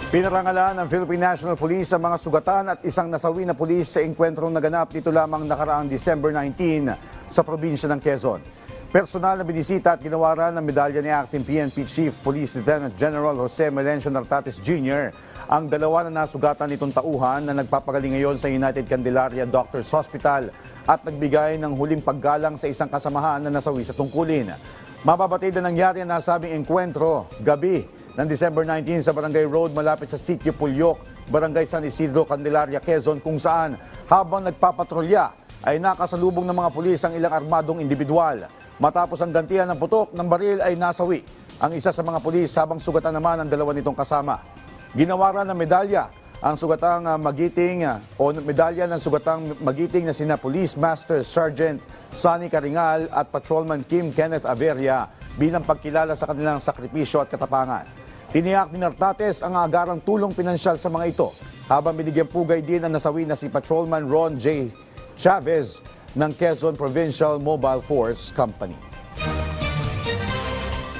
Pinarangalan ng Philippine National Police ang mga sugatan at isang nasawi na pulis sa engkwentrong naganap dito lamang nakaraang December 19 sa probinsya ng Quezon. Personal na binisita at ginawaran ng medalya ni Acting PNP Chief Police Lieutenant General Jose Melencio Nartates Jr. ang dalawa na nasugatan nitong tauhan na nagpapagaling ngayon sa United Candelaria Doctors Hospital at nagbigay ng huling paggalang sa isang kasamahan na nasawi sa tungkulin. Mababatid na nangyari ang nasabing engkwentro gabi ng December 19 sa Barangay Road malapit sa Sitio Pulyok, Barangay San Isidro, Candelaria, Quezon, kung saan habang nagpapatrolya ay nakasalubong ng mga pulis ang ilang armadong individual. Matapos ang gantihan ng putok ng baril ay nasawi ang isa sa mga pulis habang sugatan naman ang dalawa nitong kasama. Ginawaran ng medalya ang sugatang magiting o medalya ng sugatang magiting na sina Police Master Sergeant Sonny Caringal at Patrolman Kim Kenneth Averia bilang pagkilala sa kanilang sakripisyo at katapangan. Tiniyak ni Nartates ang agarang tulong pinansyal sa mga ito habang binigyan pugay din ang nasawi na si Patrolman Ron J. Chavez ng Quezon Provincial Mobile Force Company.